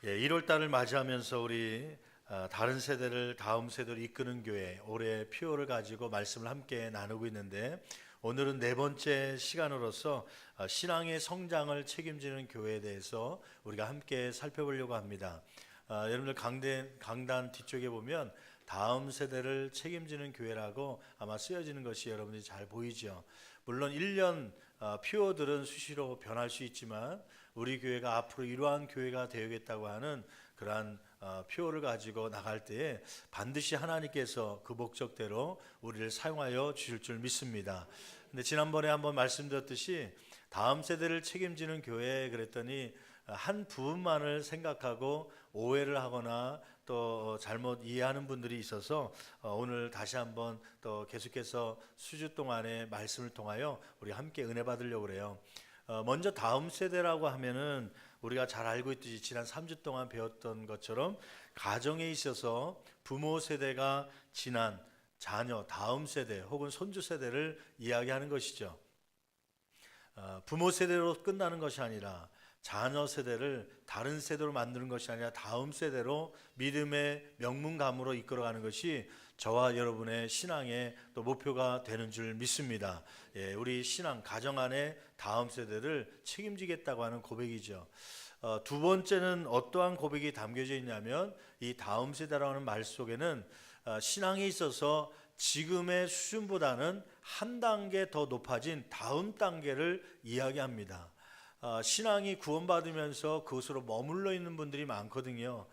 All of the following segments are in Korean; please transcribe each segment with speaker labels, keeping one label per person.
Speaker 1: 1월 달을 맞이하면서 우리 다른 세대를 다음 세대로 이끄는 교회 올해 표어를 가지고 말씀을 함께 나누고 있는데, 오늘은 네 번째 시간으로서 신앙의 성장을 책임지는 교회에 대해서 우리가 함께 살펴보려고 합니다. 여러분들 강단 뒤쪽에 보면 다음 세대를 책임지는 교회라고 아마 쓰여지는 것이 여러분들이 잘 보이죠. 물론 1년 표어들은 수시로 변할 수 있지만 우리 교회가 앞으로 이러한 교회가 되겠다고 하는 그러한 표어를 가지고 나갈 때에 반드시 하나님께서 그 목적대로 우리를 사용하여 주실 줄 믿습니다. 근데 지난번에 한번 말씀드렸듯이 다음 세대를 책임지는 교회 그랬더니 한 부분만을 생각하고 오해를 하거나 또 잘못 이해하는 분들이 있어서 오늘 다시 한번 또 계속해서 수주 동안의 말씀을 통하여 우리 함께 은혜 받으려고 그래요. 먼저 다음 세대라고 하면은 우리가 잘 알고 있듯이 지난 3주 동안 배웠던 것처럼 가정에 있어서 부모 세대가 지난 자녀 다음 세대 혹은 손주 세대를 이야기하는 것이죠. 부모 세대로 끝나는 것이 아니라 자녀 세대를 다른 세대로 만드는 것이 아니라 다음 세대로 믿음의 명문감으로 이끌어가는 것이 저와 여러분의 신앙의 또 목표가 되는 줄 믿습니다. 우리 신앙 가정 안에 다음 세대를 책임지겠다고 하는 고백이죠. 두 번째는 어떠한 고백이 담겨져 있냐면 이 다음 세대라는 말 속에는 신앙에 있어서 지금의 수준보다는 한 단계 더 높아진 다음 단계를 이야기합니다. 신앙이 구원받으면서 그것으로 머물러 있는 분들이 많거든요.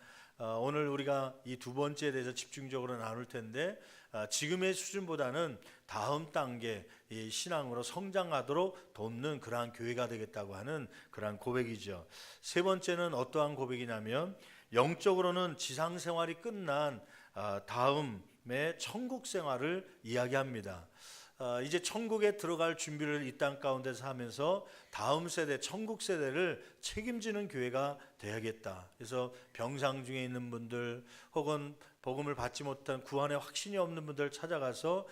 Speaker 1: 오늘 우리가 이 두 번째에 대해서 집중적으로 나눌 텐데, 지금의 수준보다는 다음 단계 이 신앙으로 성장하도록 돕는 그러한 교회가 되겠다고 하는 그러한 고백이죠. 세 번째는 어떠한 고백이냐면 영적으로는 지상 생활이 끝난 다음에 천국 생활을 이야기합니다. 이제 천국에 들어갈 준비를 이 땅 가운데서 하면서 다음 세대 천국 세대를 책임지는 교회가 돼야겠다. 그래서 병상 중에 있는 분들 혹은 복음을 받지 못한 구원의 확신이 없는 분들 찾아가서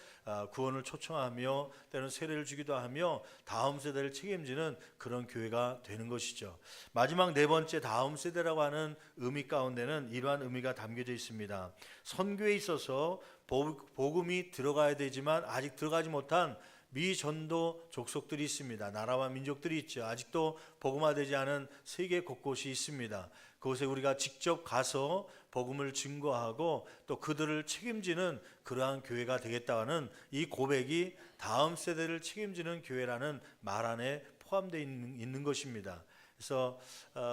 Speaker 1: 구원을 초청하며 때로는 세례를 주기도 하며 다음 세대를 책임지는 그런 교회가 되는 것이죠. 마지막 네 번째 다음 세대라고 하는 의미 가운데는 이러한 의미가 담겨져 있습니다. 선교에 있어서 복음이 들어가야 되지만 아직 들어가지 못한 미전도 족속들이 있습니다. 나라와 민족들이 있죠. 아직도 복음화되지 않은 세계 곳곳이 있습니다. 그곳에 우리가 직접 가서 복음을 증거하고 또 그들을 책임지는 그러한 교회가 되겠다는 이 고백이 다음 세대를 책임지는 교회라는 말 안에 포함되어 있는 것입니다. 그래서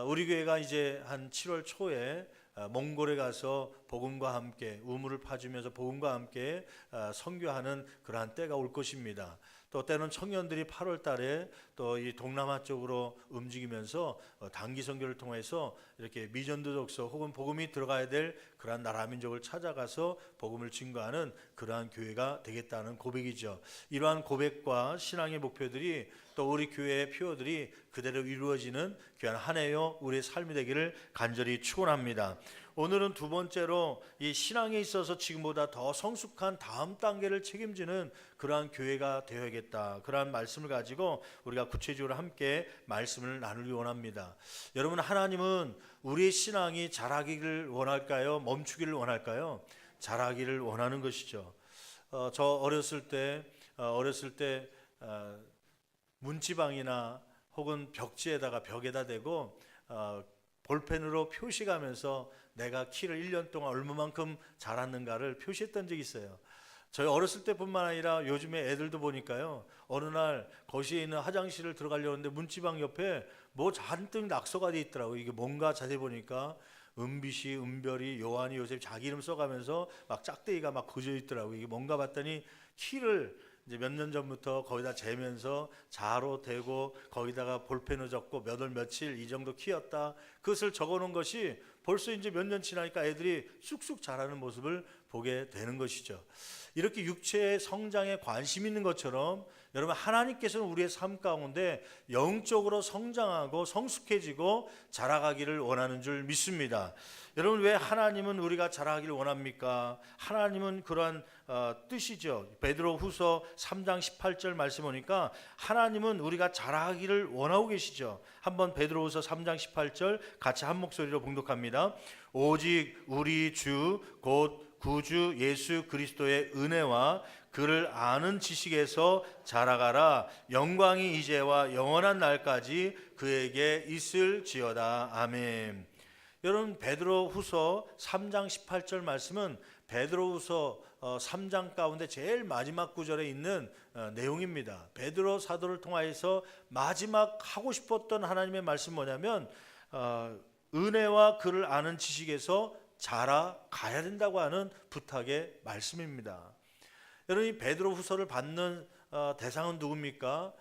Speaker 1: 우리 교회가 이제 한 7월 초에 몽골에 가서 복음과 함께 우물을 파주면서 복음과 함께 선교하는 그러한 때가 올 것입니다. 또 때는 청년들이 8월 달에 또 이 동남아 쪽으로 움직이면서 단기 선교를 통해서 이렇게 미전도 족속 혹은 복음이 들어가야 될 그러한 나라 민족을 찾아가서 복음을 증거하는 그러한 교회가 되겠다는 고백이죠. 이러한 고백과 신앙의 목표들이 또 우리 교회의 표어들이 그대로 이루어지는 귀한 한 해요 우리의 삶이 되기를 간절히 축원합니다. 오늘은 두 번째로 이 신앙에 있어서 지금보다 더 성숙한 다음 단계를 책임지는 그러한 교회가 되어야겠다. 그러한 말씀을 가지고 우리가 구체적으로 함께 말씀을 나누기 원합니다. 여러분, 하나님은 우리의 신앙이 자라기를 원할까요? 멈추기를 원할까요? 자라기를 원하는 것이죠. 저 어렸을 때 문지방이나 혹은 벽에다 대고 볼펜으로 표시가면서 내가 키를 1년 동안 얼마만큼 자랐는가를 표시했던 적이 있어요. 저희 어렸을 때뿐만 아니라 요즘에 애들도 보니까요, 어느 날 거실에 있는 화장실을 들어가려고 하는데 문지방 옆에 뭐 잔뜩 낙서가 돼 있더라고요. 이게 뭔가 자세히 보니까 은빛이, 은별이, 요한이, 요셉 자기 이름 써가면서 막 짝대기가 막 그어져 있더라고요. 이게 뭔가 봤더니 키를 이제 몇 년 전부터 거기다 재면서 자로 대고 거기다가 볼펜을 적고 몇 월 며칠 이 정도 키였다. 그것을 적어놓은 것이 벌써 이제 몇 년 지나니까 애들이 쑥쑥 자라는 모습을 보게 되는 것이죠. 이렇게 육체의 성장에 관심 있는 것처럼 여러분, 하나님께서는 우리의 삶 가운데 영적으로 성장하고 성숙해지고 자라가기를 원하는 줄 믿습니다. 여러분, 왜 하나님은 우리가 자라가기를 원합니까? 하나님은 그러한 뜻이죠. 베드로후서 3장 18절 말씀 보니까 하나님은 우리가 자라가기를 원하고 계시죠. 한번 베드로후서 3장 18절 같이 한 목소리로 봉독합니다. 오직 우리 주 곧 구주 예수 그리스도의 은혜와 그를 아는 지식에서 자라가라. 영광이 이제와 영원한 날까지 그에게 있을지어다. 아멘. 여러분, 베드로후서 3장 18절 말씀은 베드로후서 3장 가운데 제일 마지막 구절에 있는 내용입니다. 베드로 사도를 통하여서 마지막 하고 싶었던 하나님의 말씀 뭐냐면 은혜와 그를 아는 지식에서 자라가야 된다고 하는 부탁의 말씀입니다. 여러분, 이 베드로후서를 받는 대상은 누굽니까?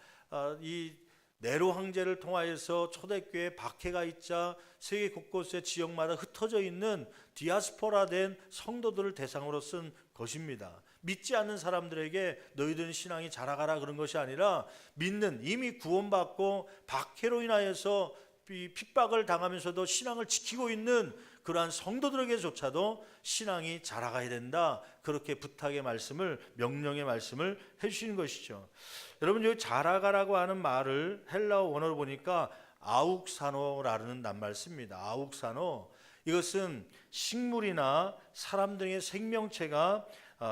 Speaker 1: 이 네로 황제를 통하여서 초대교회에 박해가 있자 세계 곳곳의 지역마다 흩어져 있는 디아스포라된 성도들을 대상으로 쓴 것입니다. 믿지 않는 사람들에게 너희들은 신앙이 자라가라 그런 것이 아니라 믿는, 이미 구원받고 박해로 인하여서 핍박을 당하면서도 신앙을 지키고 있는 그러한 성도들에게조차도 신앙이 자라가야 된다, 그렇게 부탁의 말씀을, 명령의 말씀을 해주시는 것이죠. 여러분, 여기 자라가라고 하는 말을 헬라어 원어로 보니까 아욱사노라는 낱말 씁니다. 아욱사노, 이것은 식물이나 사람 등의 생명체가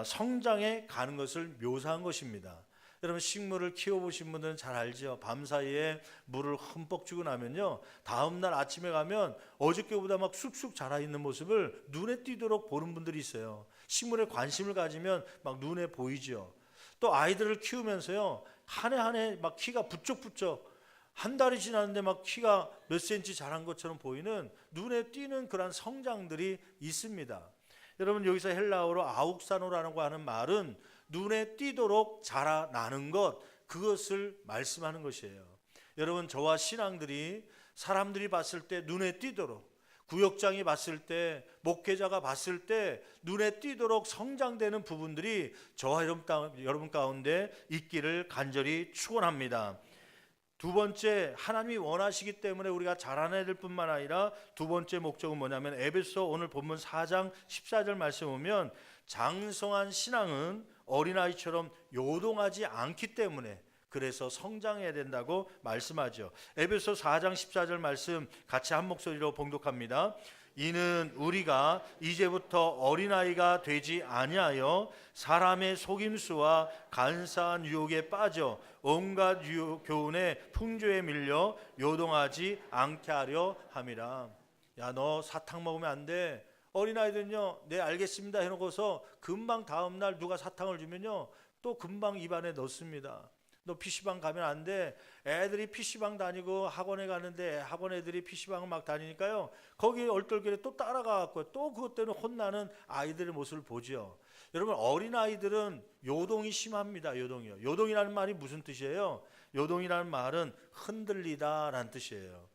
Speaker 1: 성장해 가는 것을 묘사한 것입니다. 여러분, 식물을 키워보신 분들은 잘 알죠. 밤사이에 물을 흠뻑 주고 나면요, 다음날 아침에 가면 어저께보다 막 쑥쑥 자라있는 모습을 눈에 띄도록 보는 분들이 있어요. 식물에 관심을 가지면 막 눈에 보이죠. 또 아이들을 키우면서요, 한 해 한 해 막 키가 부쩍부쩍, 한 달이 지났는데 막 키가 몇 센치 자란 것처럼 보이는, 눈에 띄는 그런 성장들이 있습니다. 여러분, 여기서 헬라어로 아욱사노라고 하는 말은 눈에 띄도록 자라나는 것, 그것을 말씀하는 것이에요. 여러분, 저와 신앙들이 사람들이 봤을 때 눈에 띄도록, 구역장이 봤을 때, 목회자가 봤을 때 눈에 띄도록 성장되는 부분들이 저와 여러분 가운데 있기를 간절히 축원합니다. 두 번째, 하나님이 원하시기 때문에 우리가 자라나야 될 뿐만 아니라 두 번째 목적은 뭐냐면, 에베소 오늘 본문 4장 14절 말씀 보면 장성한 신앙은 어린아이처럼 요동하지 않기 때문에, 그래서 성장해야 된다고 말씀하죠. 에베소 4장 14절 말씀 같이 한 목소리로 봉독합니다. 이는 우리가 이제부터 어린아이가 되지 아니하여 사람의 속임수와 간사한 유혹에 빠져 온갖 교훈의 풍조에 밀려 요동하지 않게 하려 함이라. 야, 너 사탕 먹으면 안 돼. 어린아이들은요, 네 알겠습니다 해놓고서 금방 다음날 누가 사탕을 주면요, 또 금방 입안에 넣습니다. 너 PC방 가면 안 돼. 애들이 PC방 다니고 학원에 가는데 학원 애들이 PC방을 막 다니니까요, 거기 얼떨결에 또 따라가고 또 그것 때문에 혼나는 아이들의 모습을 보죠. 여러분, 어린아이들은 요동이 심합니다. 요동이요. 요동이라는 말이 무슨 뜻이에요? 요동이라는 말은 흔들리다 라는 뜻이에요.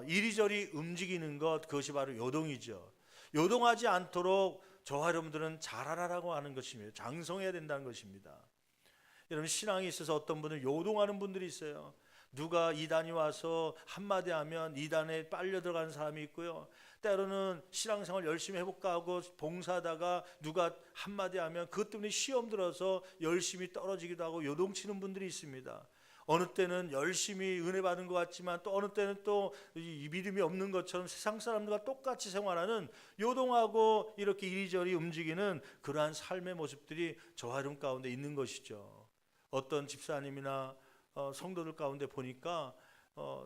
Speaker 1: 이리저리 움직이는 것, 그것이 바로 요동이죠. 요동하지 않도록 저와 여러분들은 자라라라고 하는 것입니다. 장성해야 된다는 것입니다. 여러분, 신앙에 있어서 어떤 분은 요동하는 분들이 있어요. 누가 이단이 와서 한마디 하면 이단에 빨려 들어가는 사람이 있고요. 때로는 신앙생활 열심히 해볼까 하고 봉사하다가 누가 한마디 하면 그것 때문에 시험 들어서 열심히 떨어지기도 하고 요동치는 분들이 있습니다. 어느 때는 열심히 은혜 받은 것 같지만 또 어느 때는 또 믿음이 없는 것처럼 세상 사람들과 똑같이 생활하는, 요동하고 이렇게 이리저리 움직이는 그러한 삶의 모습들이 저와 여러분 가운데 있는 것이죠. 어떤 집사님이나 성도들 가운데 보니까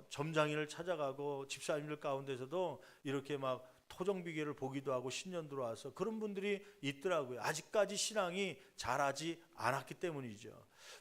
Speaker 1: 점장인을 찾아가고 집사님들 가운데서도 이렇게 막 토정비계를 보기도 하고 신년 들어와서 그런 분들이 있더라고요. 아직까지 신앙이 자라지 않았기 때문이죠.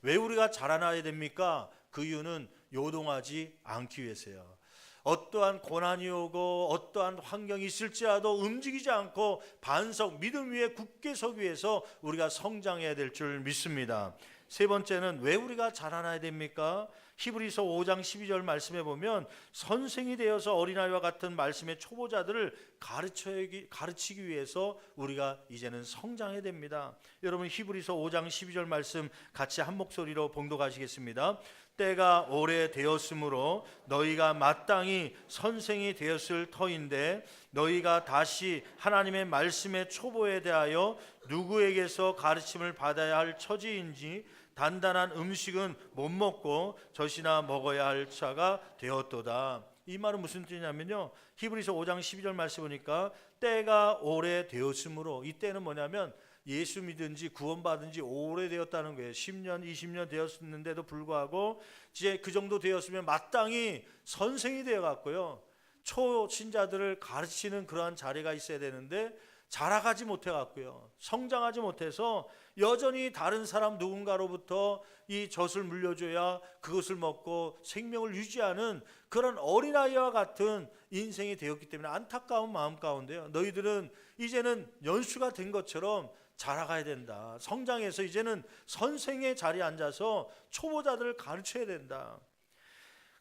Speaker 1: 왜 우리가 자라나야 됩니까? 그 이유는 요동하지 않기 위해서요. 어떠한 고난이 오고 어떠한 환경이 있을지라도 움직이지 않고 반석, 믿음 위에 굳게 서기 위해서 우리가 성장해야 될 줄 믿습니다. 세 번째는 왜 우리가 자라나야 됩니까? 히브리서 5장 12절 말씀에 보면 선생이 되어서 어린아이와 같은 말씀의 초보자들을 가르치기 위해서 우리가 이제는 성장해야 됩니다. 여러분 히브리서 5장 12절 말씀 같이 한 목소리로 봉독하시겠습니다. 때가 오래되었으므로 너희가 마땅히 선생이 되었을 터인데 너희가 다시 하나님의 말씀의 초보에 대하여 누구에게서 가르침을 받아야 할 처지인지 단단한 음식은 못 먹고 젖이나 먹어야 할 차가 되었도다. 이 말은 무슨 뜻이냐면요, 히브리서 5장 12절 말씀 보니까 때가 오래되었으므로, 이 때는 뭐냐면 예수 믿은 지 구원받은 지 오래되었다는 거예요. 10년 20년 되었는데도 불구하고 이제 그 정도 되었으면 마땅히 선생이 되어 갔고요, 초신자들을 가르치는 그러한 자리가 있어야 되는데 자라가지 못해 갔고요, 성장하지 못해서 여전히 다른 사람 누군가로부터 이 젖을 물려줘야 그것을 먹고 생명을 유지하는 그런 어린아이와 같은 인생이 되었기 때문에 안타까운 마음 가운데요, 너희들은 이제는 연수가 된 것처럼 자라가야 된다. 성장해서 이제는 선생의 자리에 앉아서 초보자들을 가르쳐야 된다.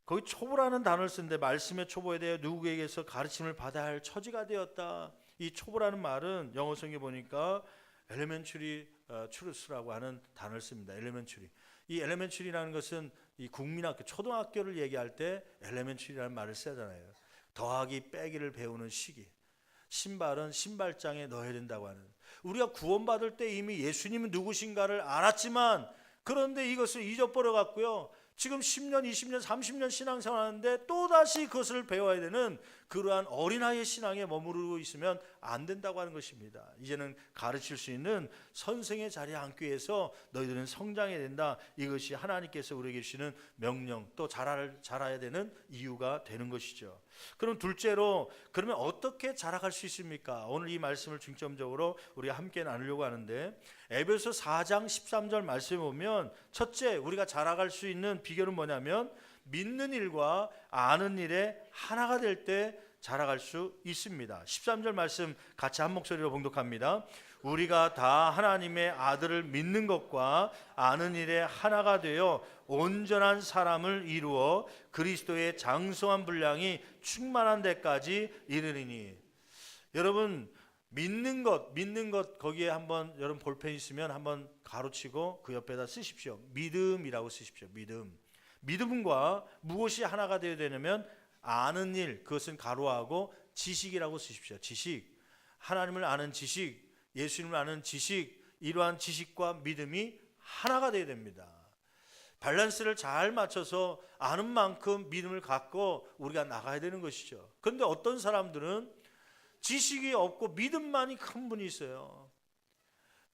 Speaker 1: 거기 초보라는 단어를 쓰는데 말씀의 초보에 대해 누구에게서 가르침을 받아야 할 처지가 되었다. 이 초보라는 말은 영어 성경에 보니까 elementary truth라고 하는 단어를 씁니다. elementary. 이 elementary라는 것은 이 국민학교, 초등학교를 얘기할 때 elementary라는 말을 쓰잖아요. 더하기 빼기를 배우는 시기. 신발은 신발장에 넣어야 된다고 하는. 우리가 구원받을 때 이미 예수님은 누구신가를 알았지만 그런데 이것을 잊어버려 갖고요, 지금 10년, 20년, 30년 신앙생활 하는데 또다시 그것을 배워야 되는 그러한 어린아이의 신앙에 머무르고 있으면 안 된다고 하는 것입니다. 이제는 가르칠 수 있는 선생의 자리에 앉기 위해서 너희들은 성장해야 된다. 이것이 하나님께서 우리에게 주시는 명령, 또 자라야 되는 이유가 되는 것이죠. 그럼 둘째로, 그러면 어떻게 자라갈 수 있습니까? 오늘 이 말씀을 중점적으로 우리가 함께 나누려고 하는데, 에베소 4장 13절 말씀에 보면 첫째 우리가 자라갈 수 있는 비결은 뭐냐면 믿는 일과 아는 일에 하나가 될 때 자라갈 수 있습니다. 13절 말씀 같이 한 목소리로 봉독합니다. 우리가 다 하나님의 아들을 믿는 것과 아는 일에 하나가 되어 온전한 사람을 이루어 그리스도의 장성한 분량이 충만한 데까지 이르리니. 여러분 믿는 것 거기에 한번 여러분 볼펜 있으면 한번 가로치고 그 옆에다 쓰십시오. 믿음이라고 쓰십시오. 믿음과 무엇이 하나가 되어야 되냐면 아는 일, 그것은 가로하고 지식이라고 쓰십시오. 지식, 하나님을 아는 지식, 예수님을 아는 지식, 이러한 지식과 믿음이 하나가 되어야 됩니다. 밸런스를 잘 맞춰서 아는 만큼 믿음을 갖고 우리가 나가야 되는 것이죠. 그런데 어떤 사람들은 지식이 없고 믿음만이 큰 분이 있어요.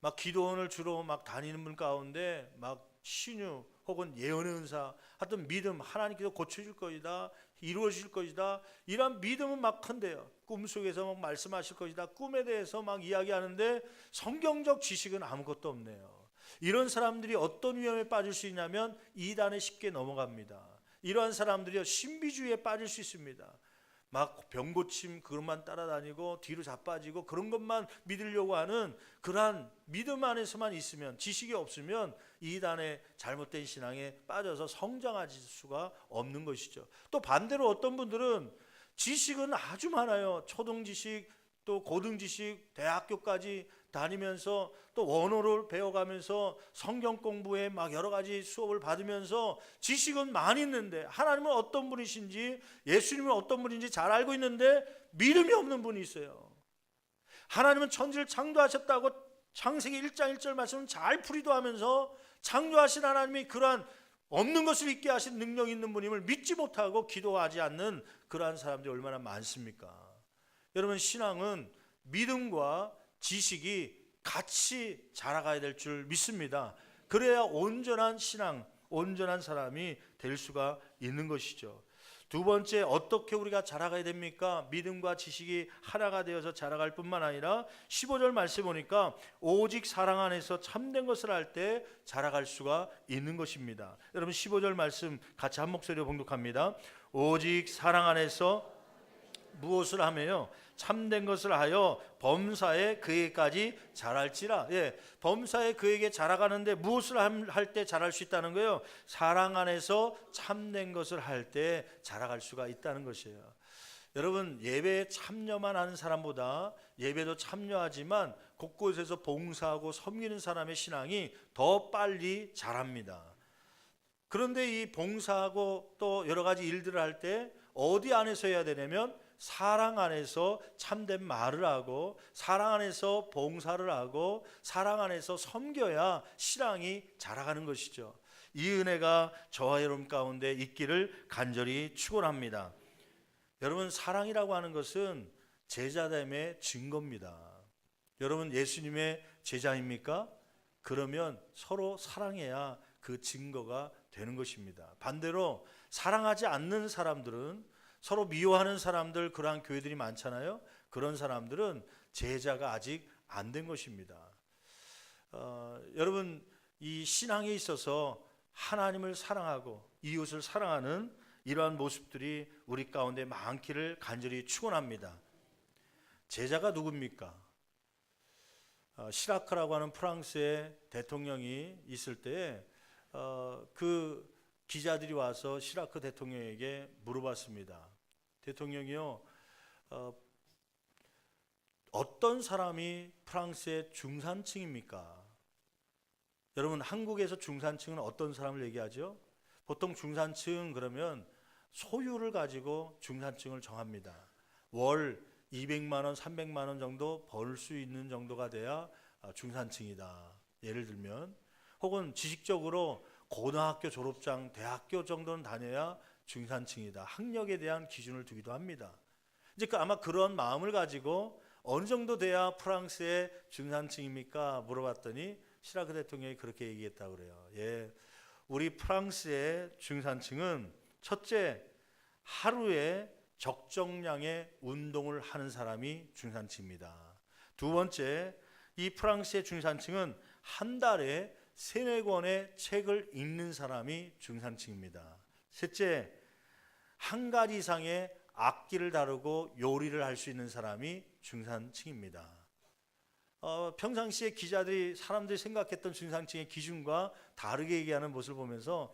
Speaker 1: 막 기도원을 주로 막 다니는 분 가운데 막 신유 혹은 예언의 은사, 하여튼 믿음, 하나님께서 고쳐줄 것이다, 이루어질 것이다, 이런 믿음은 막 큰데요, 꿈속에서 막 말씀하실 것이다, 꿈에 대해서 막 이야기하는데 성경적 지식은 아무것도 없네요. 이런 사람들이 어떤 위험에 빠질 수 있냐면 이단에 쉽게 넘어갑니다. 이러한 사람들이 신비주의에 빠질 수 있습니다. 막 병고침 그것만 따라다니고 뒤로 자빠지고 그런 것만 믿으려고 하는 그러한 믿음 안에서만 있으면, 지식이 없으면 이단의 잘못된 신앙에 빠져서 성장할 수가 없는 것이죠. 또 반대로 어떤 분들은 지식은 아주 많아요. 초등 지식, 또 고등 지식, 대학교까지 다니면서 또 원어를 배워가면서 성경 공부에 막 여러 가지 수업을 받으면서 지식은 많이 있는데 하나님은 어떤 분이신지, 예수님은 어떤 분인지 잘 알고 있는데 믿음이 없는 분이 있어요. 하나님은 천지를 창조하셨다고 창세기 1장 1절 말씀은 잘 풀이도 하면서 창조하신 하나님이 그러한 없는 것을 있게 하신 능력 있는 분임을 믿지 못하고 기도하지 않는 그러한 사람들이 얼마나 많습니까? 여러분, 신앙은 믿음과 지식이 같이 자라가야 될 줄 믿습니다. 그래야 온전한 신앙, 온전한 사람이 될 수가 있는 것이죠. 두 번째, 어떻게 우리가 자라가야 됩니까? 믿음과 지식이 하나가 되어서 자라갈 뿐만 아니라 15절 말씀 보니까 오직 사랑 안에서 참된 것을 할 때 자라갈 수가 있는 것입니다. 여러분 15절 말씀 같이 한 목소리로 봉독합니다. 오직 사랑 안에서 무엇을 하며요? 참된 것을 하여 범사에 그에게까지 자랄지라. 예, 범사에 그에게 자라가는데 무엇을 할 때 자랄 수 있다는 거예요? 사랑 안에서 참된 것을 할 때 자라갈 수가 있다는 것이에요. 여러분, 예배에 참여만 하는 사람보다 예배도 참여하지만 곳곳에서 봉사하고 섬기는 사람의 신앙이 더 빨리 자랍니다. 그런데 이 봉사하고 또 여러 가지 일들을 할 때 어디 안에서 해야 되냐면 사랑 안에서 참된 말을 하고 사랑 안에서 봉사를 하고 사랑 안에서 섬겨야 신앙이 자라가는 것이죠. 이 은혜가 저와 여러분 가운데 있기를 간절히 축원합니다. 여러분, 사랑이라고 하는 것은 제자됨의 증거입니다. 여러분, 예수님의 제자입니까? 그러면 서로 사랑해야 그 증거가 되는 것입니다. 반대로 사랑하지 않는 사람들은, 서로 미워하는 사람들, 그러한 교회들이 많잖아요. 그런 사람들은 제자가 아직 안 된 것입니다. 여러분, 이 신앙에 있어서 하나님을 사랑하고 이웃을 사랑하는 이러한 모습들이 우리 가운데 많기를 간절히 축원합니다. 제자가 누굽니까? 시라크라고 하는 프랑스의 대통령이 있을 때에 그 기자들이 와서 시라크 대통령에게 물어봤습니다. 대통령이요, 어떤 사람이 프랑스의 중산층입니까? 여러분, 한국에서 중산층은 어떤 사람을 얘기하죠? 보통 중산층 그러면 소유를 가지고 중산층을 정합니다. 월 200만 원, 300만 원 정도 벌 수 있는 정도가 돼야 중산층이다. 예를 들면, 혹은 지식적으로 고등학교 졸업장, 대학교 정도는 다녀야 중산층이다. 학력에 대한 기준을 두기도 합니다. 이제 아마 그런 마음을 가지고 어느 정도 돼야 프랑스의 중산층입니까? 물어봤더니 시라크 대통령이 그렇게 얘기했다고 그래요. 예, 우리 프랑스의 중산층은 첫째, 하루에 적정량의 운동을 하는 사람이 중산층입니다. 두 번째, 이 프랑스의 중산층은 한 달에 3-4권의 책을 읽는 사람이 중산층입니다. 셋째, 한 가지 이상의 악기를 다루고 요리를 할 수 있는 사람이 중산층입니다. 평상시에 기자들이, 사람들이 생각했던 중산층의 기준과 다르게 얘기하는 모습을 보면서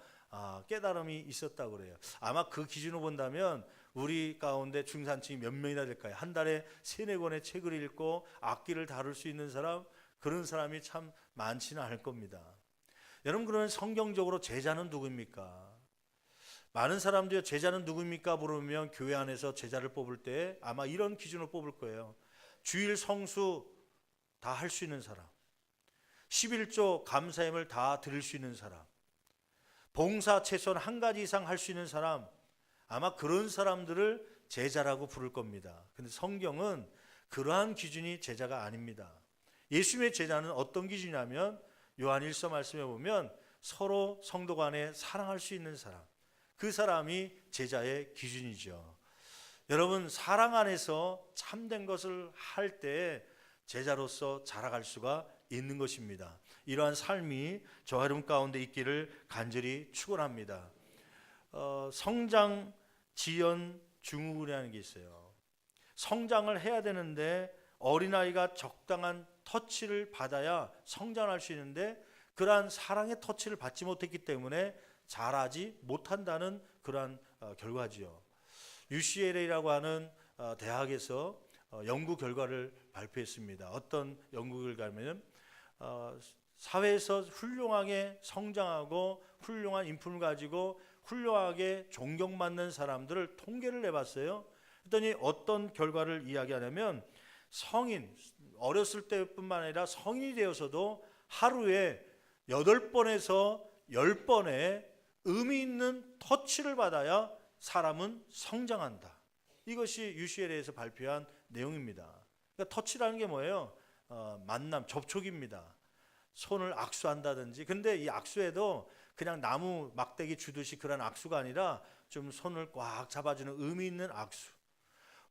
Speaker 1: 깨달음이 있었다고 그래요. 아마 그 기준으로 본다면 우리 가운데 중산층이 몇 명이나 될까요? 한 달에 3-4권의 책을 읽고 악기를 다룰 수 있는 사람, 그런 사람이 참 많지는 않을 겁니다. 여러분, 그러면 성경적으로 제자는 누구입니까? 많은 사람들이 제자는 누구입니까? 물으면 교회 안에서 제자를 뽑을 때 아마 이런 기준으로 뽑을 거예요. 주일 성수 다 할 수 있는 사람, 11조 감사임을 다 드릴 수 있는 사람, 봉사 최소한 한 가지 이상 할 수 있는 사람, 아마 그런 사람들을 제자라고 부를 겁니다. 그런데 성경은 그러한 기준이 제자가 아닙니다. 예수님의 제자는 어떤 기준이냐면 요한 1서 말씀해 보면 서로 성도 간에 사랑할 수 있는 사람, 그 사람이 제자의 기준이죠. 여러분, 사랑 안에서 참된 것을 할 때 제자로서 자라갈 수가 있는 것입니다. 이러한 삶이 저와 여러분 가운데 있기를 간절히 축원합니다. 성장, 지연, 증후군이라는 게 있어요. 성장을 해야 되는데 어린아이가 적당한 터치를 받아야 성장할 수 있는데 그러한 사랑의 터치를 받지 못했기 때문에 자라지 못한다는 그러한 결과지요. UCLA라고 하는 대학에서 연구 결과를 발표했습니다. 어떤 연구 결과냐면 사회에서 훌륭하게 성장하고 훌륭한 인품을 가지고 훌륭하게 존경받는 사람들을 통계를 내봤어요. 그랬더니 어떤 결과를 이야기하냐면 성인, 어렸을 때뿐만 아니라 성인이 되어서도 하루에 8번에서 10번의 의미 있는 터치를 받아야 사람은 성장한다. 이것이 UCLA에서 발표한 내용입니다. 그러니까 터치라는 게 뭐예요? 만남, 접촉입니다. 손을 악수한다든지. 근데 이 악수에도 그냥 나무 막대기 주듯이 그런 악수가 아니라 좀 손을 꽉 잡아주는 의미 있는 악수.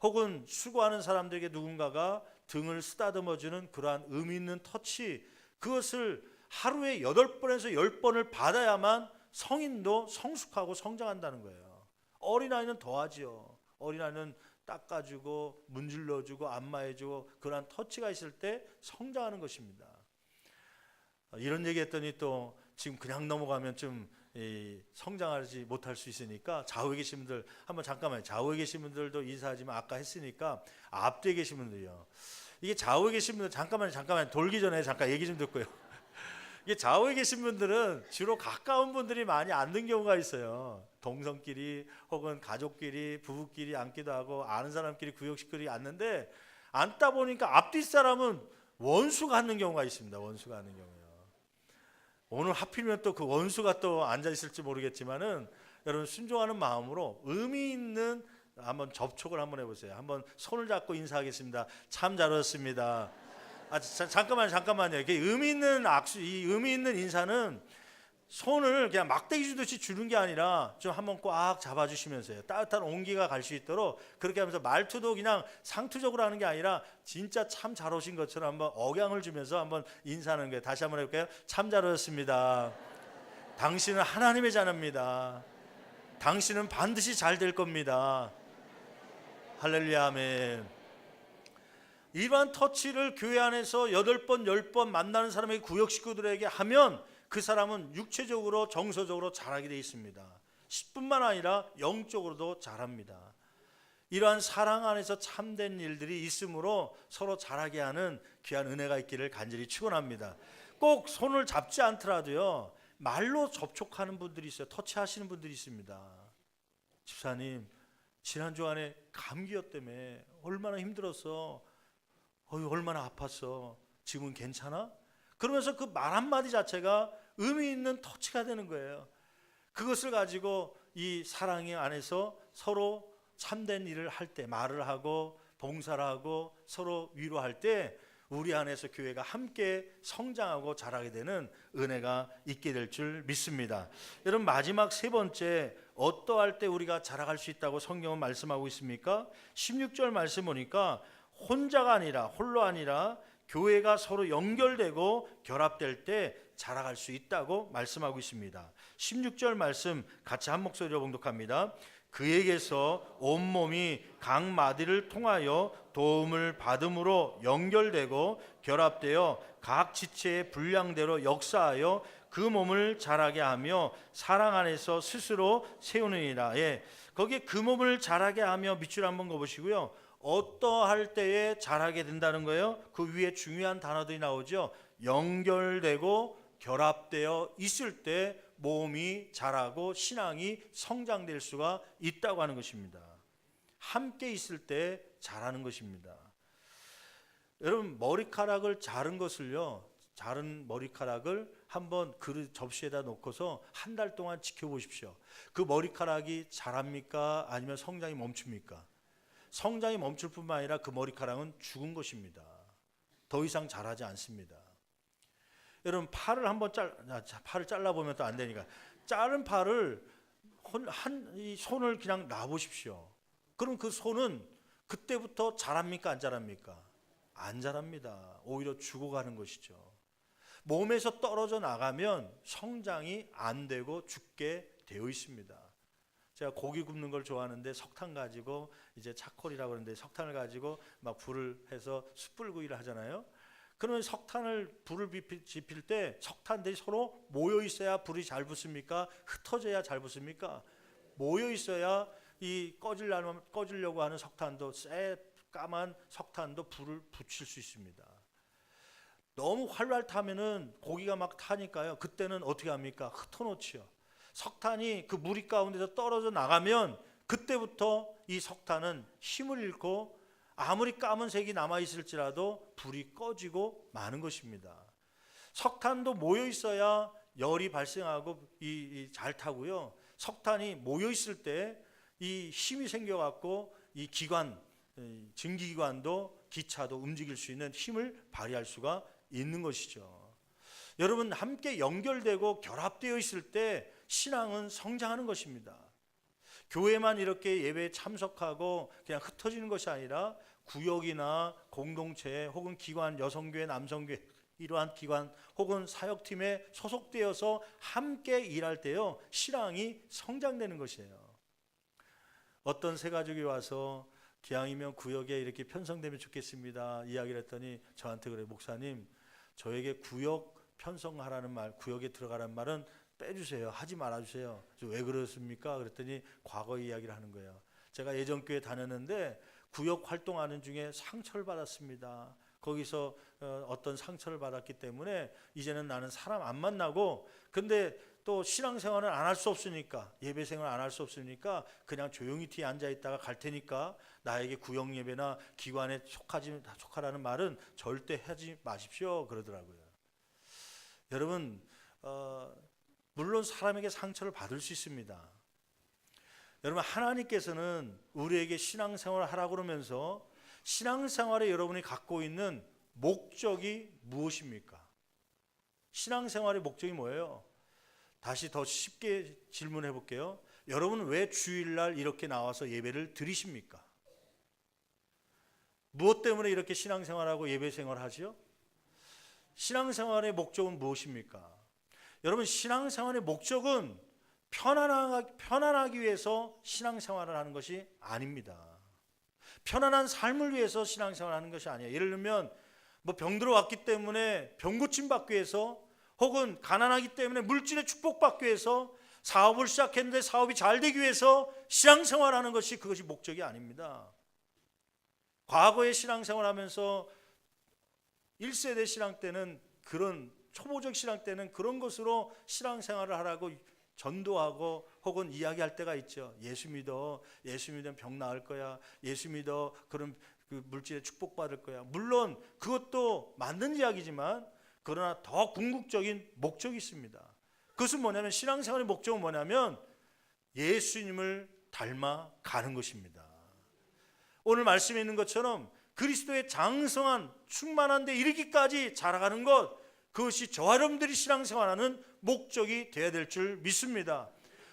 Speaker 1: 혹은 수고하는 사람들에게 누군가가 등을 쓰다듬어주는 그러한 의미 있는 터치. 그것을 하루에 8번에서 10번을 받아야만 성인도 성숙하고 성장한다는 거예요. 어린아이는 더하지요. 어린아이는 닦아주고 문질러주고 안마해주고 그러한 터치가 있을 때 성장하는 것입니다. 이런 얘기했더니 또 지금 그냥 넘어가면 좀 성장하지 못할 수 있으니까 좌우에 계신 분들 한번 잠깐만요. 좌우에 계신 분들도 인사하지만 아까 했으니까 앞뒤에 계신 분들이요. 이게 좌우에 계신 분들 잠깐만 돌기 전에 잠깐 얘기 좀 듣고요. 이게 좌우에 계신 분들은 주로 가까운 분들이 많이 앉는 경우가 있어요. 동성끼리 혹은 가족끼리 부부끼리 앉기도 하고 아는 사람끼리 구역식끼리 앉는데 앉다 보니까 앞뒤 사람은 원수가 앉는 경우가 있습니다. 원수가 앉는 경우요. 오늘 하필이면 또 그 원수가 또 앉아 있을지 모르겠지만은 여러분 순종하는 마음으로 의미 있는 한번 접촉을 한번 해보세요. 한번 손을 잡고 인사하겠습니다. 참 잘 오셨습니다. 잠깐만요. 이게 의미 있는 악수, 이 의미 있는 인사는 손을 그냥 막대기 주듯이 주는 게 아니라 좀 한번 꽉 잡아주시면서요. 따뜻한 온기가 갈 수 있도록 그렇게 하면서 말투도 그냥 상투적으로 하는 게 아니라 진짜 참 잘 오신 것처럼 한번 억양을 주면서 한번 인사하는 거예요. 다시 한번 해볼까요? 참 잘 오셨습니다. 당신은 하나님의 자녀입니다. 당신은 반드시 잘 될 겁니다. 할렐루야, 아멘. 이러한 터치를 교회 안에서 8번, 10번 만나는 사람에게 구역 식구들에게 하면 그 사람은 육체적으로 정서적으로 자라게 되어 있습니다. 10분만 아니라 영적으로도 자랍니다. 이러한 사랑 안에서 참된 일들이 있으므로 서로 자라게 하는 귀한 은혜가 있기를 간절히 축원합니다. 꼭 손을 잡지 않더라도요, 말로 접촉하는 분들이 있어요. 터치하시는 분들이 있습니다. 집사님, 지난 주간에 감기였다며 얼마나 힘들었어. 얼마나 아팠어. 지금은 괜찮아? 그러면서 그 말 한마디 자체가 의미 있는 터치가 되는 거예요. 그것을 가지고 이 사랑의 안에서 서로 참된 일을 할 때, 말을 하고 봉사를 하고 서로 위로할 때 우리 안에서 교회가 함께 성장하고 자라게 되는 은혜가 있게 될 줄 믿습니다. 여러분, 마지막 세 번째, 어떠할 때 우리가 자라갈 수 있다고 성경은 말씀하고 있습니까? 16절 말씀 보니까 혼자가 아니라, 홀로 아니라 교회가 서로 연결되고 결합될 때 자라갈 수 있다고 말씀하고 있습니다. 16절 말씀 같이 한 목소리로 봉독합니다. 그에게서 온몸이 각 마디를 통하여 도움을 받음으로 연결되고 결합되어 각 지체의 분량대로 역사하여 그 몸을 자라게 하며 사랑 안에서 스스로 세우느니라. 예, 거기에 그 몸을 자라게 하며 밑줄 한번 그어보시고요. 어떠할 때에 자라게 된다는 거예요? 그 위에 중요한 단어들이 나오죠. 연결되고 결합되어 있을 때 몸이 자라고 신앙이 성장될 수가 있다고 하는 것입니다. 함께 있을 때 자라는 것입니다. 여러분, 머리카락을 자른 것을요, 자른 머리카락을 한번 그릇 접시에다 놓고서 한 달 동안 지켜보십시오. 그 머리카락이 자랍니까? 아니면 성장이 멈춥니까? 성장이 멈출 뿐만 아니라 그 머리카락은 죽은 것입니다. 더 이상 자라지 않습니다. 여러분, 팔을 한번 팔을 잘라보면 또 안 되니까 자른 팔을 이 손을 그냥 놔보십시오. 그럼 그 손은 그때부터 자랍니까? 안 자랍니까? 안 자랍니다. 오히려 죽어가는 것이죠. 몸에서 떨어져 나가면 성장이 안 되고 죽게 되어 있습니다. 제가 고기 굽는 걸 좋아하는데 석탄 가지고 이제 차콜이라고 하는데 석탄을 가지고 막 불을 해서 숯불구이를 하잖아요. 그러면 석탄을 불을 지필 때 석탄들이 서로 모여 있어야 불이 잘 붙습니까? 흩어져야 잘 붙습니까? 모여 있어야 이 꺼지려고 하는 석탄도 새까만 석탄도 불을 붙일 수 있습니다. 너무 활활 타면은 고기가 막 타니까요. 그때는 어떻게 합니까? 흩어놓지요. 석탄이 그 무리 가운데서 떨어져 나가면 그때부터 이 석탄은 힘을 잃고 아무리 까만색이 남아있을지라도 불이 꺼지고 마는 것입니다. 석탄도 모여 있어야 열이 발생하고 잘 타고요. 석탄이 모여 있을 때 이 힘이 생겨갖고 이 기관, 증기기관도 기차도 움직일 수 있는 힘을 발휘할 수가 있는 것이죠. 여러분, 함께 연결되고 결합되어 있을 때 신앙은 성장하는 것입니다. 교회만 이렇게 예배에 참석하고 그냥 흩어지는 것이 아니라 구역이나 공동체 혹은 기관, 여성교회, 남성교회 이러한 기관 혹은 사역팀에 소속되어서 함께 일할 때요, 신앙이 성장되는 것이에요. 어떤 새 가족이 와서 기왕이면 구역에 이렇게 편성되면 좋겠습니다 이야기를 했더니 저한테 그래, 목사님 저에게 구역 편성하라는 말, 구역에 들어가라는 말은 빼주세요. 하지 말아주세요. 왜 그렇습니까? 그랬더니 과거 이야기를 하는 거예요. 제가 예전 교회 다녔는데 구역 활동하는 중에 상처를 받았습니다. 거기서 어떤 상처를 받았기 때문에 이제는 나는 사람 안 만나고, 근데 또 신앙생활을 안 할 수 없으니까, 예배생활을 안 할 수 없으니까 그냥 조용히 뒤에 앉아있다가 갈 테니까 나에게 구역 예배나 기관에 속하라는 말은 절대 하지 마십시오 그러더라고요. 여러분, 물론 사람에게 상처를 받을 수 있습니다. 여러분, 하나님께서는 우리에게 신앙생활을 하라고 그러면서 신앙생활에 여러분이 갖고 있는 목적이 무엇입니까? 신앙생활의 목적이 뭐예요? 다시 더 쉽게 질문해 볼게요. 여러분 왜 주일날 이렇게 나와서 예배를 드리십니까? 무엇 때문에 이렇게 신앙생활하고 예배생활을 하죠? 신앙생활의 목적은 무엇입니까? 여러분, 신앙생활의 목적은 편안하기 위해서 신앙생활을 하는 것이 아닙니다. 편안한 삶을 위해서 신앙생활을 하는 것이 아니에요. 예를 들면 병들어 왔기 때문에 병 고침 받기 위해서, 혹은 가난하기 때문에 물질의 축복받기 위해서 사업을 시작했는데 사업이 잘 되기 위해서 신앙생활하는 것이, 그것이 목적이 아닙니다. 과거에 신앙생활하면서 1세대 신앙 때는, 그런 초보적 신앙 때는 그런 것으로 신앙생활을 하라고 전도하고 혹은 이야기할 때가 있죠. 예수 믿어, 예수 믿으면 병 나을 거야, 예수 믿어, 그럼 그 물질의 축복받을 거야. 물론 그것도 맞는 이야기지만 그러나 더 궁극적인 목적이 있습니다. 그것은 뭐냐면, 신앙생활의 목적은 뭐냐면 예수님을 닮아가는 것입니다. 오늘 말씀에 있는 것처럼 그리스도의 장성한 충만한 데 이르기까지 자라가는 것, 그것이 저와 여러분들이 신앙생활하는 목적이 되어야 될 줄 믿습니다.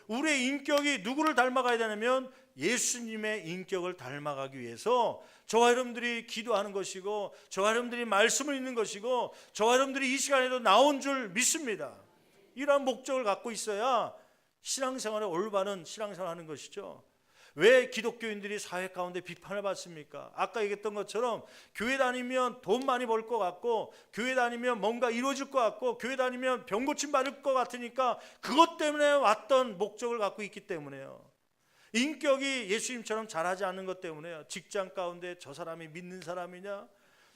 Speaker 1: 우리의 인격이 누구를 닮아가야 되냐면 예수님의 인격을 닮아가기 위해서 저와 여러분들이 기도하는 것이고, 저와 여러분들이 말씀을 읽는 것이고, 저와 여러분들이 이 시간에도 나온 줄 믿습니다. 이러한 목적을 갖고 있어야 신앙생활에 올바른 신앙생활을 하는 것이죠. 왜 기독교인들이 사회 가운데 비판을 받습니까? 아까 얘기했던 것처럼 교회 다니면 돈 많이 벌 것 같고, 교회 다니면 뭔가 이루어질 것 같고, 교회 다니면 병 고침 받을 것 같으니까 그것 때문에 왔던 목적을 갖고 있기 때문에요. 인격이 예수님처럼 잘하지 않는 것 때문에요. 직장 가운데 저 사람이 믿는 사람이냐,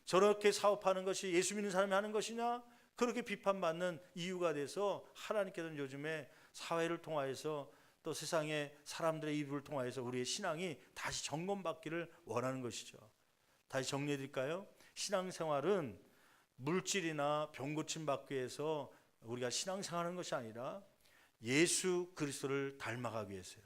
Speaker 1: 저렇게 사업하는 것이 예수 믿는 사람이 하는 것이냐, 그렇게 비판받는 이유가 돼서 하나님께서는 요즘에 사회를 통하여서 또 세상의 사람들의 입을 통하여서 우리의 신앙이 다시 점검받기를 원하는 것이죠. 다시 정리해 드릴까요? 신앙생활은 물질이나 병 고침 받기 위해서 우리가 신앙생활하는 것이 아니라 예수 그리스도를 닮아가기 위해서요.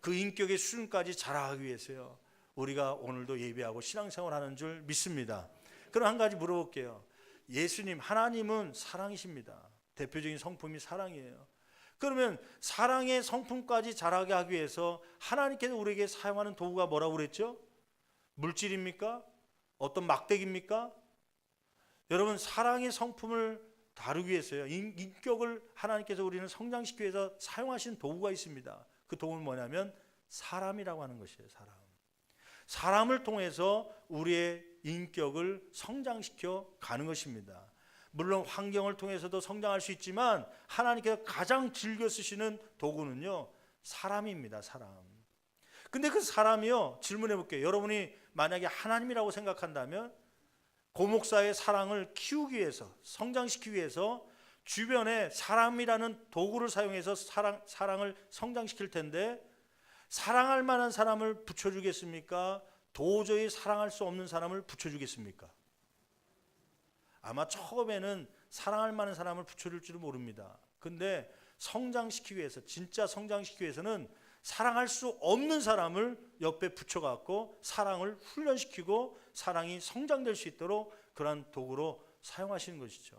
Speaker 1: 그 인격의 수준까지 자라가기 위해서요. 우리가 오늘도 예배하고 신앙생활하는 줄 믿습니다. 그럼 한 가지 물어볼게요. 예수님, 하나님은 사랑이십니다. 대표적인 성품이 사랑이에요. 그러면 사랑의 성품까지 자라게 하기 위해서 하나님께서 우리에게 사용하는 도구가 뭐라고 그랬죠? 물질입니까? 어떤 막대기입니까? 여러분, 사랑의 성품을 다루기 위해서요, 인격을 하나님께서 우리는 성장시키기 위해서 사용하신 도구가 있습니다. 그 도구는 뭐냐면 사람이라고 하는 것이에요. 사람을 통해서 우리의 인격을 성장시켜 가는 것입니다. 물론 환경을 통해서도 성장할 수 있지만 하나님께서 가장 즐겨 쓰시는 도구는요, 사람입니다. 사람. 근데 그 사람이요, 질문해 볼게요. 여러분이 만약에 하나님이라고 생각한다면 고목사의 사랑을 키우기 위해서, 성장시키기 위해서 주변에 사람이라는 도구를 사용해서 사랑을 성장시킬 텐데, 사랑할 만한 사람을 붙여주겠습니까? 도저히 사랑할 수 없는 사람을 붙여주겠습니까? 아마 처음에는 사랑할 만한 사람을 붙여줄 줄은 모릅니다. 근데 성장시키기 위해서, 진짜 성장시키기 위해서는 사랑할 수 없는 사람을 옆에 붙여갖고 사랑을 훈련시키고 사랑이 성장될 수 있도록 그런 도구로 사용하시는 것이죠.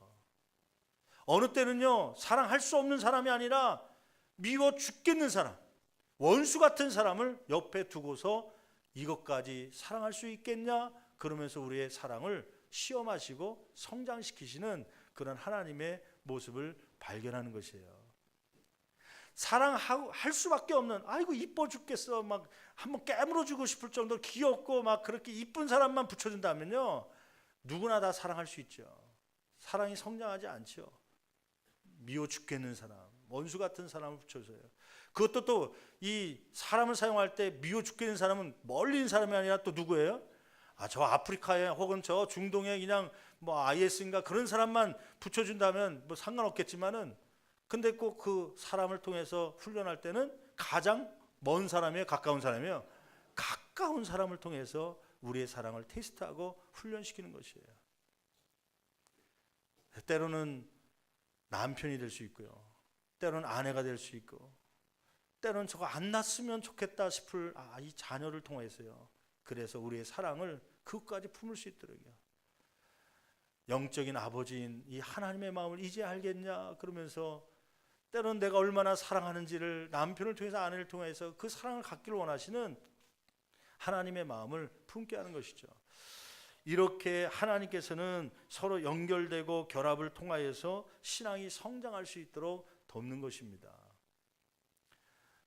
Speaker 1: 어느 때는요, 사랑할 수 없는 사람이 아니라 미워 죽겠는 사람, 원수 같은 사람을 옆에 두고서 이것까지 사랑할 수 있겠냐? 그러면서 우리의 사랑을 시험하시고 성장시키시는 그런 하나님의 모습을 발견하는 것이에요. 사랑할 수밖에 없는, 아이고 이뻐 죽겠어, 막 한번 깨물어 주고 싶을 정도로 귀엽고 막 그렇게 이쁜 사람만 붙여준다면요, 누구나 다 사랑할 수 있죠. 사랑이 성장하지 않죠. 미워 죽겠는 사람, 원수 같은 사람을 붙여줘요. 그것도 또 이 사람을 사용할 때 미워 죽겠는 사람은 멀리 있는 사람이 아니라 또 누구예요? 저 아프리카에 혹은 저 중동에 그냥 뭐 IS인가 그런 사람만 붙여준다면 뭐 상관없겠지만은, 근데 꼭 그 사람을 통해서 훈련할 때는 가장 먼 사람이에요, 가까운 사람이에요? 가까운 사람을 통해서 우리의 사랑을 테스트하고 훈련시키는 것이에요. 때로는 남편이 될 수 있고요, 때로는 아내가 될 수 있고, 때로는 저거 안 낳았으면 좋겠다 싶을 이 자녀를 통해서요. 그래서 우리의 사랑을 그것까지 품을 수 있도록요. 영적인 아버지인 이 하나님의 마음을 이제 알겠냐 그러면서 때로는 내가 얼마나 사랑하는지를 남편을 통해서, 아내를 통해서 그 사랑을 갖기를 원하시는 하나님의 마음을 품게 하는 것이죠. 이렇게 하나님께서는 서로 연결되고 결합을 통하여서 신앙이 성장할 수 있도록 돕는 것입니다.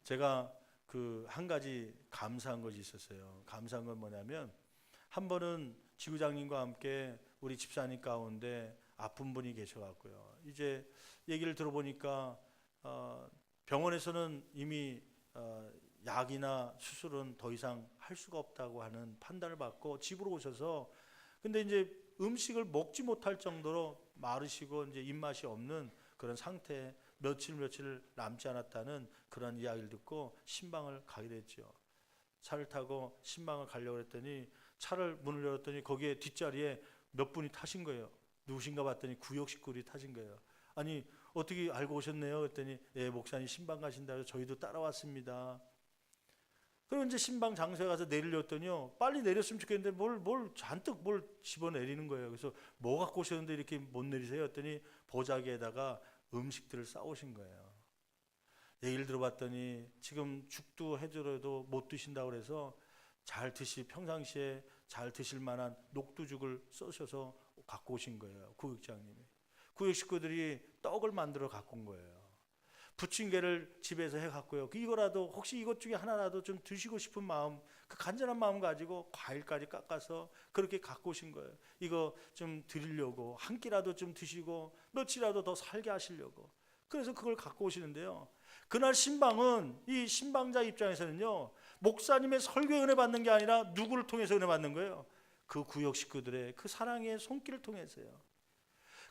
Speaker 1: 제가 그 한 가지 감사한 것이 있었어요. 감사한 건 뭐냐면, 한 번은 지구장님과 함께 우리 집사님 가운데 아픈 분이 계셔갖고요, 이제 얘기를 들어보니까 병원에서는 이미 약이나 수술은 더 이상 할 수가 없다고 하는 판단을 받고 집으로 오셔서, 근데 이제 음식을 먹지 못할 정도로 마르시고 이제 입맛이 없는 그런 상태에 며칠 남지 않았다는 그런 이야기를 듣고 신방을 가게 됐죠. 차를 타고 신방을 가려고 했더니 차를 문을 열었더니 거기에 뒷자리에 몇 분이 타신 거예요. 누구신가 봤더니 구역 식구들이 타신 거예요. 아니 어떻게 알고 오셨네요? 그랬더니 예, 목사님 신방 가신다 해서 저희도 따라왔습니다. 그리고 이제 신방 장소에 가서 내리려더니요, 빨리 내렸으면 좋겠는데 뭘 잔뜩 뭘 집어내리는 거예요. 그래서 뭐 갖고 오셨는데 이렇게 못 내리세요? 했더니 보자기에다가 음식들을 싸오신 거예요. 얘기를 들어봤더니 지금 죽도 해줘도 못 드신다고 그래서 평상시에 잘 드실 만한 녹두죽을 써셔서 갖고 오신 거예요. 구역장님이. 구역 식구들이 떡을 만들어 갖고 온 거예요. 부침개를 집에서 해갖고요, 이거라도 혹시 이것 중에 하나라도 좀 드시고 싶은 마음, 그 간절한 마음 가지고 과일까지 깎아서 그렇게 갖고 오신 거예요. 이거 좀 드리려고, 한 끼라도 좀 드시고 며칠이라도 더 살게 하시려고. 그래서 그걸 갖고 오시는데요, 그날 신방은 이 신방자 입장에서는요, 목사님의 설교에 은혜 받는 게 아니라 누구를 통해서 은혜 받는 거예요? 그 구역 식구들의 그 사랑의 손길을 통해서요.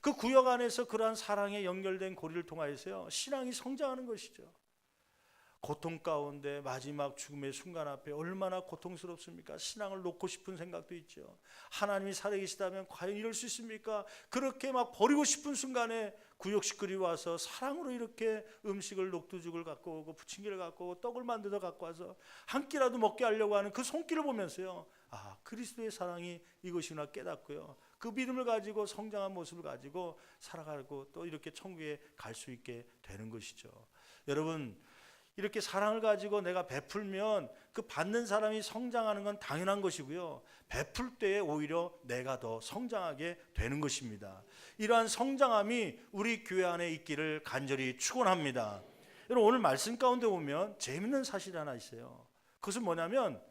Speaker 1: 그 구역 안에서 그러한 사랑에 연결된 고리를 통하여서요, 신앙이 성장하는 것이죠. 고통 가운데 마지막 죽음의 순간 앞에 얼마나 고통스럽습니까? 신앙을 놓고 싶은 생각도 있죠. 하나님이 살아계시다면 과연 이럴 수 있습니까? 그렇게 막 버리고 싶은 순간에 구역 식구들이 와서 사랑으로 이렇게 음식을, 녹두죽을 갖고 오고 부침개를 갖고 오고 떡을 만들어 갖고 와서 한 끼라도 먹게 하려고 하는 그 손길을 보면서요, 그리스도의 사랑이 이것이구나 깨닫고요, 그 믿음을 가지고 성장한 모습을 가지고 살아가고 또 이렇게 천국에 갈 수 있게 되는 것이죠. 여러분, 이렇게 사랑을 가지고 내가 베풀면 그 받는 사람이 성장하는 건 당연한 것이고요, 베풀 때에 오히려 내가 더 성장하게 되는 것입니다. 이러한 성장함이 우리 교회 안에 있기를 간절히 축원합니다. 여러분, 오늘 말씀 가운데 보면 재밌는 사실이 하나 있어요. 그것은 뭐냐면,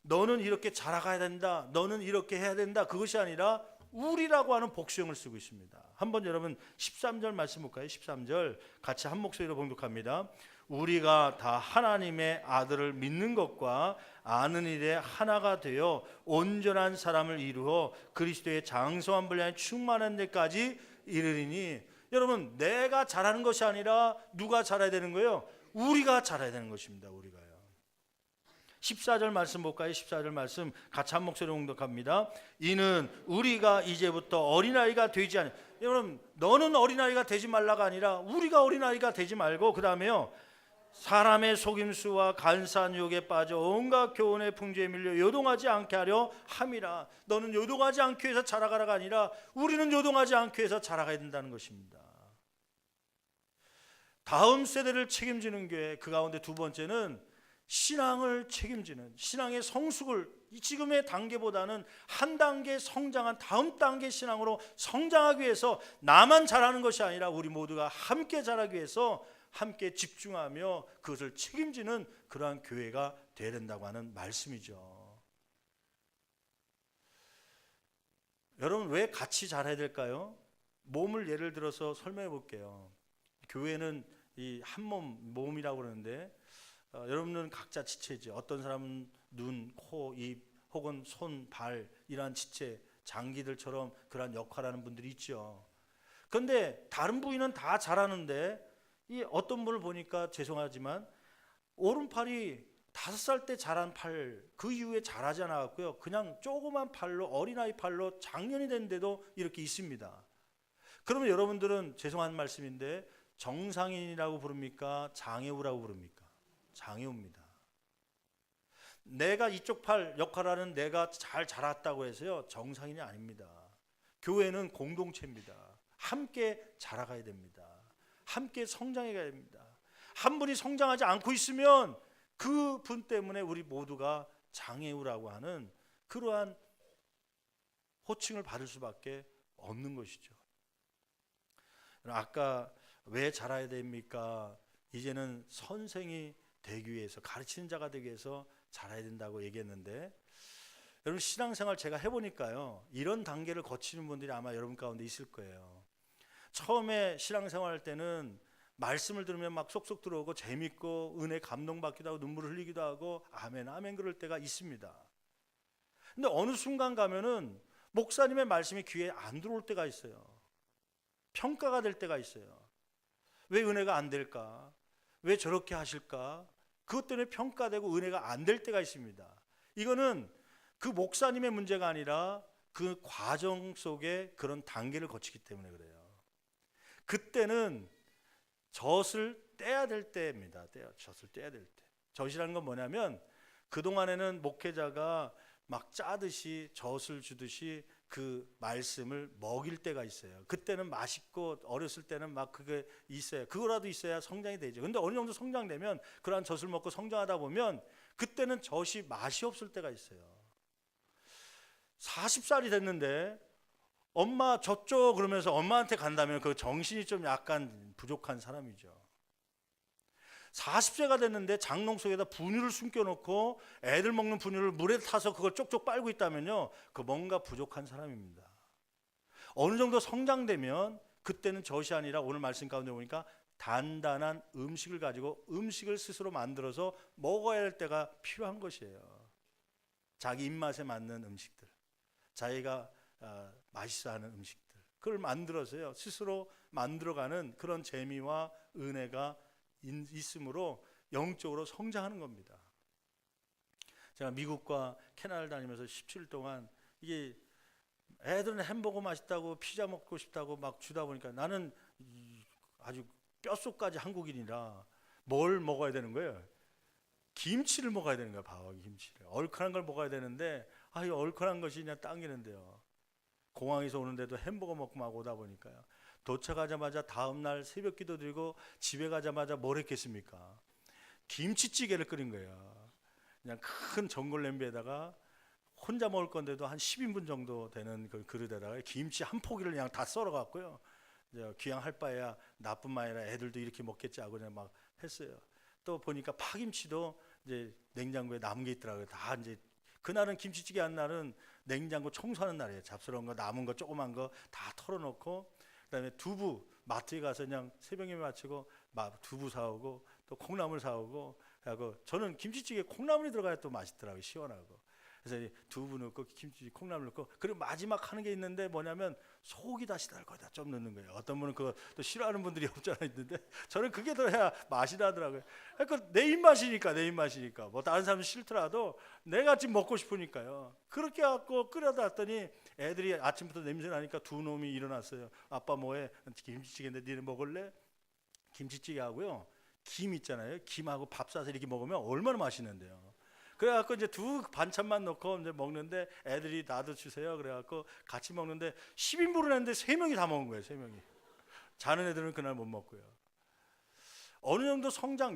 Speaker 1: 너는 이렇게 자라가야 된다, 너는 이렇게 해야 된다, 그것이 아니라 우리라고 하는 복수형을 쓰고 있습니다. 한번 여러분 13절 말씀 볼까요? 13절 같이 한 목소리로 봉독합니다. 우리가 다 하나님의 아들을 믿는 것과 아는 일에 하나가 되어 온전한 사람을 이루어 그리스도의 장성한 분량에 충만한 데까지 이르리니. 여러분, 내가 잘하는 것이 아니라 누가 잘해야 되는 거예요? 우리가 잘해야 되는 것입니다. 우리가요. 14절 말씀 볼까요? 14절 말씀 같이 한 목소리로 봉독합니다. 이는 우리가 이제부터 어린아이가 되지 않아. 여러분, 너는 어린아이가 되지 말라가 아니라 우리가 어린아이가 되지 말고, 그 다음에요, 사람의 속임수와 간사한 유혹에 빠져 온갖 교훈의 풍조에 밀려 요동하지 않게 하려 함이라. 너는 요동하지 않기 위해서 자라가라가 아니라 우리는 요동하지 않기 위해서 자라가야 된다는 것입니다. 다음 세대를 책임지는 교회, 그 가운데 두 번째는 신앙을 책임지는, 신앙의 성숙을 지금의 단계보다는 한 단계 성장한 다음 단계 신앙으로 성장하기 위해서 나만 자라는 것이 아니라 우리 모두가 함께 자라기 위해서 함께 집중하며 그것을 책임지는 그러한 교회가 되어야 된다고 하는 말씀이죠. 여러분, 왜 같이 잘해야 될까요? 몸을 예를 들어서 설명해 볼게요. 교회는 이 한 몸이라고 그러는데 여러분은 각자 지체지. 어떤 사람은 눈, 코, 입 혹은 손, 발 이러한 지체, 장기들처럼 그러한 역할하는 분들이 있죠. 그런데 다른 부위는 다 잘하는데 이 어떤 분을 보니까 죄송하지만 오른팔이 5살 때 자란 팔, 그 이후에 자라지 않았고요. 그냥 조그만 팔로, 어린아이 팔로 장년이 됐는데도 이렇게 있습니다. 그러면 여러분들은 죄송한 말씀인데 정상인이라고 부릅니까? 장애우라고 부릅니까? 장애우입니다. 내가 이쪽 팔 역할하는 내가 잘 자랐다고 해서요, 정상인이 아닙니다. 교회는 공동체입니다. 함께 자라가야 됩니다. 함께 성장해야 됩니다. 한 분이 성장하지 않고 있으면 그 분 때문에 우리 모두가 장애우라고 하는 그러한 호칭을 받을 수밖에 없는 것이죠. 아까 왜 자라야 됩니까? 이제는 선생이 되기 위해서, 가르치는 자가 되기 위해서 자라야 된다고 얘기했는데, 여러분 신앙생활 제가 해보니까요, 이런 단계를 거치는 분들이 아마 여러분 가운데 있을 거예요. 처음에 신앙생활 할 때는 말씀을 들으면 막 쏙쏙 들어오고 재밌고 은혜 감동받기도 하고 눈물을 흘리기도 하고 아멘 아멘 그럴 때가 있습니다. 근데 어느 순간 가면은 목사님의 말씀이 귀에 안 들어올 때가 있어요. 평가가 될 때가 있어요. 왜 은혜가 안 될까? 왜 저렇게 하실까? 그것 때문에 평가되고 은혜가 안 될 때가 있습니다. 이거는 그 목사님의 문제가 아니라 그 과정 속에 그런 단계를 거치기 때문에 그래요. 그때는 젖을 떼야 될 때입니다. 젖을 떼야 될 때. 젖이라는 건 뭐냐면 그동안에는 목회자가 막 짜듯이 젖을 주듯이 그 말씀을 먹일 때가 있어요. 그때는 맛있고 어렸을 때는 막 그게 있어요. 그거라도 있어야 성장이 되죠. 근데 어느 정도 성장되면 그러한 젖을 먹고 성장하다 보면 그때는 젖이 맛이 없을 때가 있어요. 40살이 됐는데 엄마 젖줘 그러면서 엄마한테 간다면 그 정신이 좀 약간 부족한 사람이죠. 40세가 됐는데 장롱 속에다 분유를 숨겨놓고 애들 먹는 분유를 물에 타서 그걸 쪽쪽 빨고 있다면요, 그 뭔가 부족한 사람입니다. 어느 정도 성장되면 그때는 젖이 아니라 오늘 말씀 가운데 보니까 단단한 음식을 가지고 음식을 스스로 만들어서 먹어야 할 때가 필요한 것이에요. 자기 입맛에 맞는 음식들, 자기가 맛있어하는 음식들, 그걸 만들어서요 스스로 만들어가는 그런 재미와 은혜가 있으므로 영적으로 성장하는 겁니다. 제가 미국과 캐나다를 다니면서 17일 동안 이게 애들은 햄버거 맛있다고 피자 먹고 싶다고 막 주다 보니까 나는 아주 뼛속까지 한국인이라 뭘 먹어야 되는 거예요? 김치를 먹어야 되는 거예요. 밥하고 김치를. 얼큰한 걸 먹어야 되는데 이 얼큰한 것이 그냥 당기는데요. 공항에서 오는데도 햄버거 먹고 막 오다 보니까요. 도착하자마자 다음날 새벽 기도 드리고 집에 가자마자 뭘 했겠습니까? 김치찌개를 끓인 거예요. 그냥 큰 전골 냄비에다가 혼자 먹을 건데도 한 10인분 정도 되는 그 그릇에다가 김치 한 포기를 그냥 다 썰어 갖고요. 귀양 할 바에야 나뿐 아니라 애들도 이렇게 먹겠지 하고 그냥 막 했어요. 또 보니까 파김치도 이제 냉장고에 남은 게 있더라고요. 다 이제 그날은 김치찌개 한 날은 냉장고 청소하는 날이에요. 잡스러운 거 남은 거 조그만 거 다 털어놓고, 그다음에 두부 마트에 가서 그냥 새벽에 마치고 두부 사오고 또 콩나물 사오고 하고, 저는 김치찌개에 콩나물이 들어가야 또 맛있더라고요. 시원하고. 그래서 두부 넣고 김치 콩나물 넣고, 그리고 마지막 하는 게 있는데 뭐냐면 소고기 다시다를 거기다 좀 넣는 거예요. 어떤 분은 그거 또 싫어하는 분들이 없잖아 있는데 저는 그게 들어야 맛이 나더라고요. 그러니까 내 입맛이니까 뭐 다른 사람은 싫더라도 내가 지금 먹고 싶으니까요. 그렇게 갖고 끓여다 놨더니 애들이 아침부터 냄새 나니까 두 놈이 일어났어요. 아빠 뭐해? 김치찌개인데 니네 먹을래? 김치찌개 하고요, 김 있잖아요. 김하고 밥 싸서 이렇게 먹으면 얼마나 맛있는데요. 그래갖고 이제 두 반찬만 넣고 이제 먹는데 애들이 나도 주세요. 그래갖고 같이 먹는데 10인분을 했는데 3명이 다 먹은 거예요. 3명이. 자는 애들은 그날 못 먹고요. 어느 정도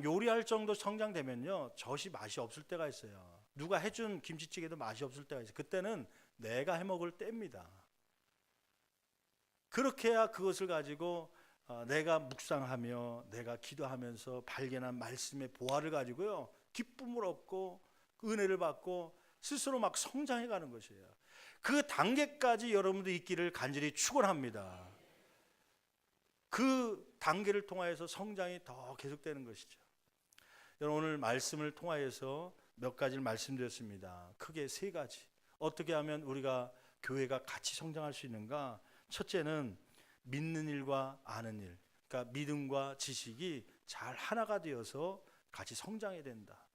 Speaker 1: 요리할 정도 성장되면요, 젖이 맛이 없을 때가 있어요. 누가 해준 김치찌개도 맛이 없을 때가 있어요. 그때는 내가 해먹을 때입니다. 그렇게 해야 그것을 가지고 내가 묵상하며 내가 기도하면서 발견한 말씀의 보화를 가지고요, 기쁨을 얻고 은혜를 받고 스스로 막 성장해 가는 것이에요. 그 단계까지 여러분도 있기를 간절히 축원합니다. 그 단계를 통하여서 성장이 더 계속되는 것이죠. 여러분, 오늘 말씀을 통하여서 몇 가지를 말씀드렸습니다. 크게 세 가지. 어떻게 하면 우리가 교회가 같이 성장할 수 있는가? 첫째는 믿는 일과 아는 일, 그러니까 믿음과 지식이 잘 하나가 되어서 같이 성장해야 된다.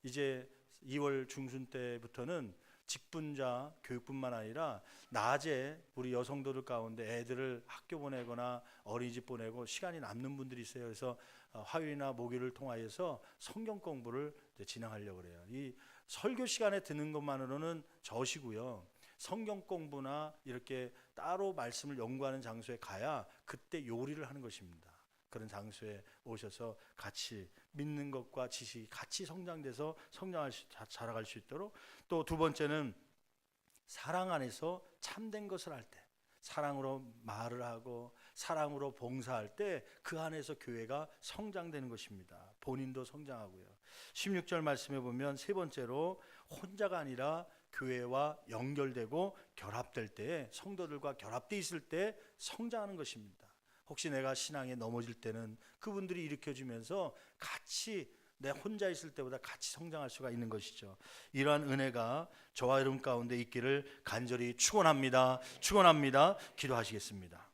Speaker 1: 이제 2월 중순 때부터는 직분자 교육뿐만 아니라 낮에 우리 여성도들 가운데 애들을 학교 보내거나 어린이집 보내고 시간이 남는 분들이 있어요. 그래서 화요일이나 목요일을 통하여서 성경 공부를 진행하려고 그래요. 이 설교 시간에 듣는 것만으로는 저시고요, 성경 공부나 이렇게 따로 말씀을 연구하는 장소에 가야 그때 요리를 하는 것입니다. 그런 장소에 오셔서 같이 믿는 것과 지식이 같이 성장돼서 자라갈 수 있도록, 또 두 번째는 사랑 안에서 참된 것을 할 때, 사랑으로 말을 하고 사랑으로 봉사할 때 그 안에서 교회가 성장되는 것입니다. 본인도 성장하고요. 16절 말씀해 보면 세 번째로 혼자가 아니라 교회와 연결되고 결합될 때, 성도들과 결합되어 있을 때 성장하는 것입니다. 혹시 내가 신앙에 넘어질 때는 그분들이 일으켜주면서 같이, 내 혼자 있을 때보다 같이 성장할 수가 있는 것이죠. 이러한 은혜가 저와 여러분 가운데 있기를 간절히 축원합니다. 기도하시겠습니다.